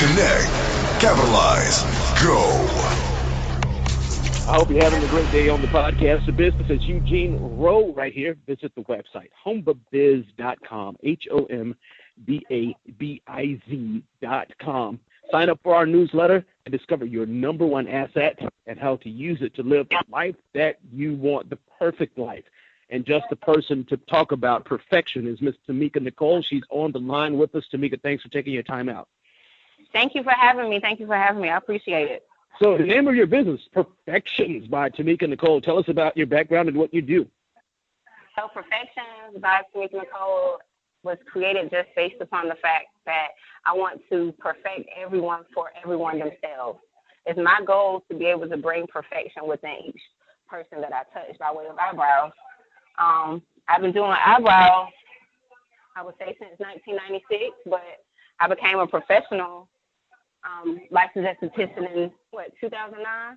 Connect. Capitalize. Go. I hope you're having a great day on the podcast of business. It's Eugene Rowe right here. Visit the website, hombabiz.com, HOMBABIZ.com. Sign up for our newsletter and discover your number one asset and how to use it to live the life that you want, the perfect life. And just the person to talk about perfection is Miss Tameka Nichole. She's on the line with us. Tameka, thanks for taking your time out. Thank you for having me. I appreciate it. So the name of your business, Perfections by Tameka Nichole. Tell us about your background and what you do. So Perfections by Tameka Nichole was created just based upon the fact that I want to perfect everyone for everyone themselves. It's my goal to be able to bring perfection within each person that I touch by way of eyebrows. I've been doing eyebrows, I would say, since 1996, but I became a professional licensed esthetician in, 2009?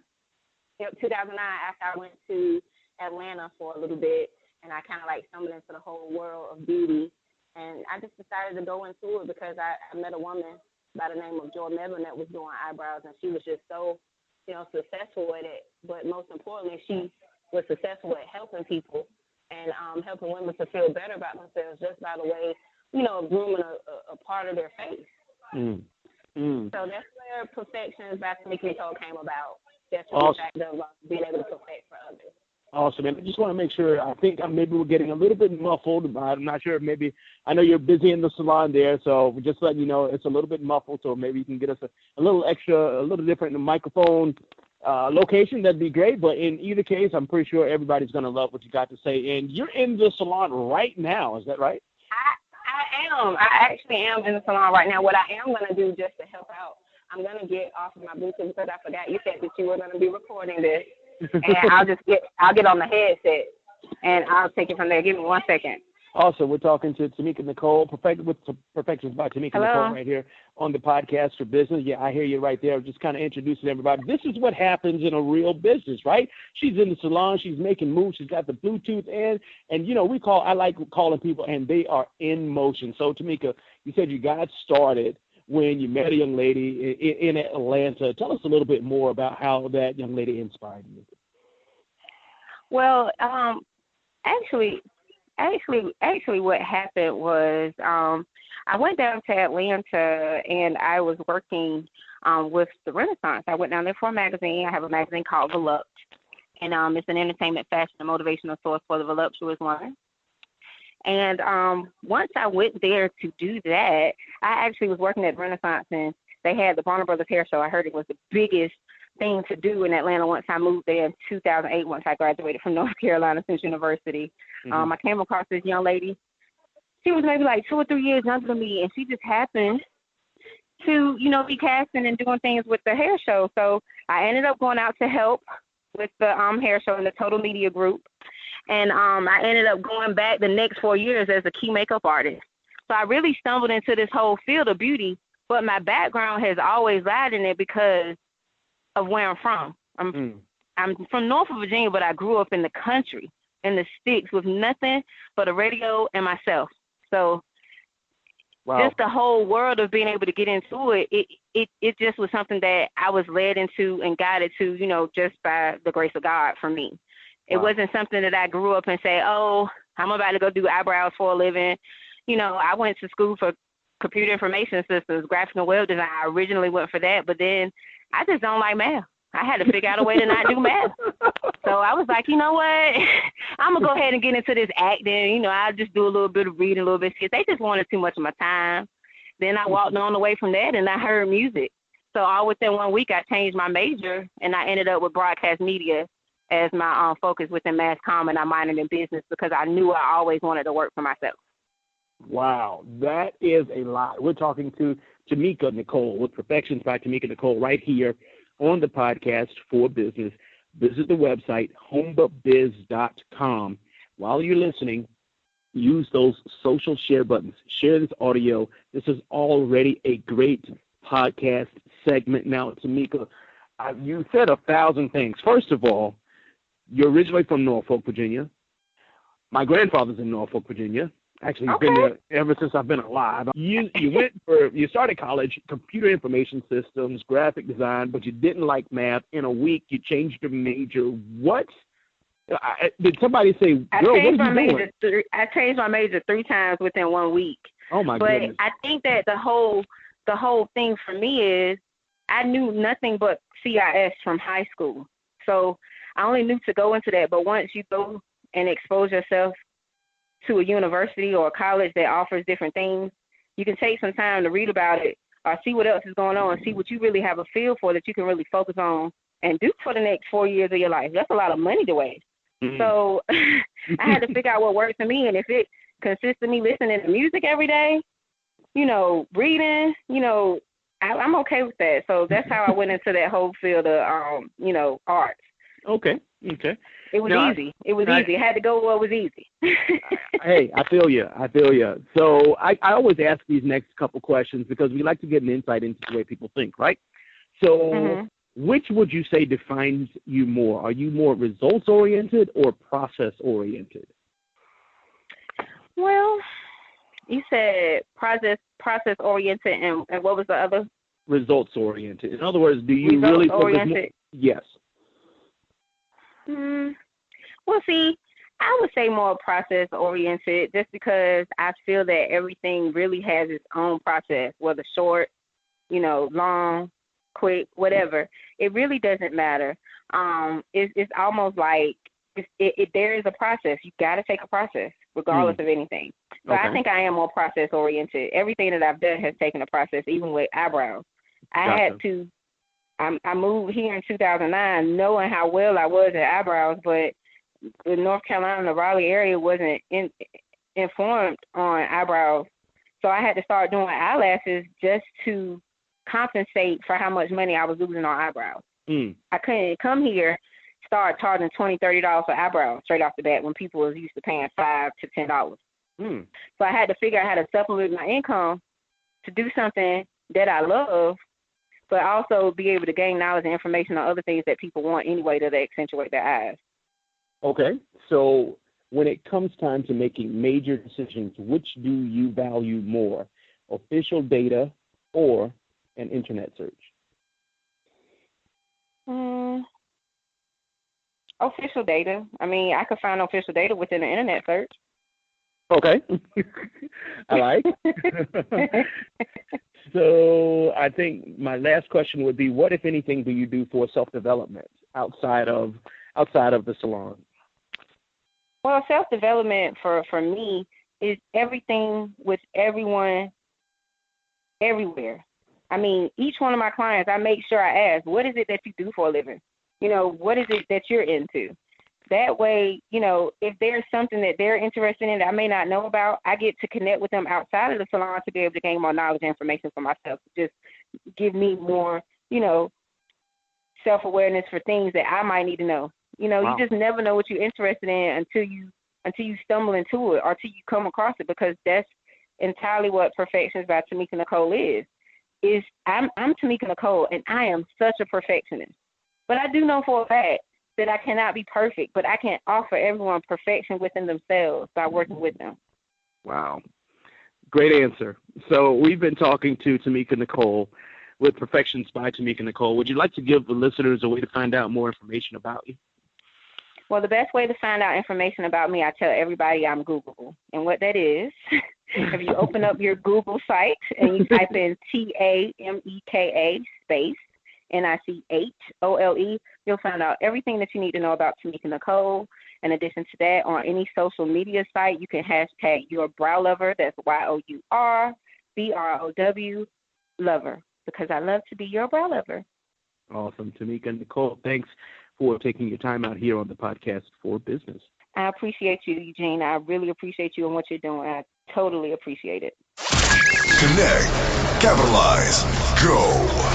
Yep, 2009, after I went to Atlanta for a little bit, and I kind of stumbled into the whole world of beauty. And I just decided to go into it because I met a woman by the name of Joy Medlin that was doing eyebrows, and she was just so, successful at it. But most importantly, she was successful at helping people and helping women to feel better about themselves just by the way, of grooming a part of their face. So that's where Perfections by Tameka Nichole came about. That's the fact of being able to perfect for others. Awesome. And I just want to make sure, I think maybe we're getting a little bit muffled. I'm not sure. Maybe, I know you're busy in the salon there, so just letting you know it's a little bit muffled, so maybe you can get us a little extra, a little different microphone location. That'd be great. But in either case, I'm pretty sure everybody's going to love what you got to say. And you're in the salon right now. Is that right? I am. I actually am in the salon right now. What I am going to do just to help out, I'm going to get off of my Bluetooth because I forgot you said that you were going to be recording this. And I'll get on the headset, and I'll take it from there. Give me 1 second. Also, we're talking to Tameka Nichole, with Perfections by Tameka Nichole right here on the podcast for business. Yeah, I hear you right there. Just kind of introducing everybody. This is what happens in a real business, right? She's in the salon. She's making moves. She's got the Bluetooth in. And, I like calling people, and they are in motion. So, Tameka, you said you got started when you met a young lady in Atlanta. Tell us a little bit more about how that young lady inspired you. Well, actually, what happened was I went down to Atlanta, and I was working with the Renaissance. I went down there for a magazine. I have a magazine called Voluptuous, and it's an entertainment, fashion, and motivational source for the voluptuous woman. And once I went there to do that, I actually was working at Renaissance, and they had the Warner Brothers Hair Show. I heard it was the biggest thing to do in Atlanta once I moved there in 2008, once I graduated from North Carolina Central University. I came across this young lady. She was maybe 2 or 3 years younger than me, and she just happened to, be casting and doing things with the hair show. So I ended up going out to help with the hair show in the Total Media Group. And I ended up going back the next 4 years as a key makeup artist. So I really stumbled into this whole field of beauty, but my background has always lied in it because of where I'm from. I'm from Norfolk, Virginia, but I grew up in the country, in the sticks, with nothing but a radio and myself. So just the whole world of being able to get into it, it just was something that I was led into and guided to, just by the grace of God for me. It wasn't something that I grew up and say, oh, I'm about to go do eyebrows for a living. I went to school for computer information systems, graphic and web design. I originally went for that, but then I just don't like math. I had to figure out a way to not do math. So I was like, you know what? I'm going to go ahead and get into this acting. I'll just do a little bit of reading, a little bit of skits. They just wanted too much of my time. Then I walked on away from that, and I heard music. So all within 1 week, I changed my major, and I ended up with broadcast media as my focus within mass comm, and I minored in business because I knew I always wanted to work for myself. Wow, that is a lot. We're talking to Tameka Nichole with Perfections by Tameka Nichole right here on the podcast for business. Visit the website, hombabiz.com. While you're listening, use those social share buttons. Share this audio. This is already a great podcast segment. Now, Tameka, you said 1,000 things. First of all, you're originally from Norfolk, Virginia. My grandfather's in Norfolk, Virginia. Actually, you've been there ever since I've been alive. You started college, computer information systems, graphic design, but you didn't like math. In a week, you changed your major. What? Did somebody say, girl, what are you doing? I changed my major 3 times within 1 week. Oh, my goodness. But I think that the whole thing for me is I knew nothing but CIS from high school. So I only knew to go into that. But once you go and expose yourself to a university or a college that offers different things, you can take some time to read about it or see what else is going on and see what you really have a feel for that you can really focus on and do for the next 4 years of your life. That's a lot of money to waste. Mm-hmm. So I had to figure out what works for me. And if it consists of me listening to music every day, reading, I'm okay with that. So that's how I went into that whole field of, arts. Okay. It was easy. It was easy. I had to go where it was easy. Hey, I feel you. So I always ask these next couple questions because we like to get an insight into the way people think, right? So which would you say defines you more? Are you more results-oriented or process-oriented? Well, you said process-oriented, and what was the other? Results-oriented. In other words, do you really focus more? Yes. Well, see, I would say more process-oriented just because I feel that everything really has its own process, whether short, long, quick, whatever. It really doesn't matter. It's almost like there is a process. You got to take a process regardless of anything. So I think I am more process-oriented. Everything that I've done has taken a process, even with eyebrows. I moved here in 2009 knowing how well I was at eyebrows, but the North Carolina, the Raleigh area wasn't informed on eyebrows. So I had to start doing eyelashes just to compensate for how much money I was losing on eyebrows. I couldn't come here, start charging $20, $30 for eyebrows straight off the bat when people was used to paying $5 to $10. So I had to figure out how to supplement my income to do something that I love, but also be able to gain knowledge and information on other things that people want anyway that they accentuate their eyes. Okay. So when it comes time to making major decisions, which do you value more, official data or an internet search? Official data. I mean, I could find official data within the internet search. Okay. I like. So I think my last question would be, what, if anything, do you do for self-development outside of the salon? Well, self-development for me is everything with everyone, everywhere. I mean, each one of my clients, I make sure I ask, what is it that you do for a living? What is it that you're into? That way, if there's something that they're interested in that I may not know about, I get to connect with them outside of the salon to be able to gain more knowledge and information for myself. Just give me more, self-awareness for things that I might need to know. Wow. You just never know what you're interested in until you stumble into it or until you come across it, because that's entirely what Perfections by Tameka Nichole is. I'm Tameka Nichole, and I am such a perfectionist. But I do know for a fact that I cannot be perfect, but I can offer everyone perfection within themselves by working with them. Wow. Great answer. So we've been talking to Tameka Nichole with Perfections by Tameka Nichole. Would you like to give the listeners a way to find out more information about you? Well, the best way to find out information about me, I tell everybody I'm Googleable. And what that is, if you open up your Google site and you type in Tameka space Nichole, you'll find out everything that you need to know about Tameka Nichole. In addition to that, on any social media site, you can hashtag your brow lover. That's YOURBROW lover, because I love to be your brow lover. Awesome. Tameka Nichole, thanks for taking your time out here on the podcast for business. I appreciate you, Eugene. I really appreciate you and what you're doing. I totally appreciate it. Connect, capitalize, go.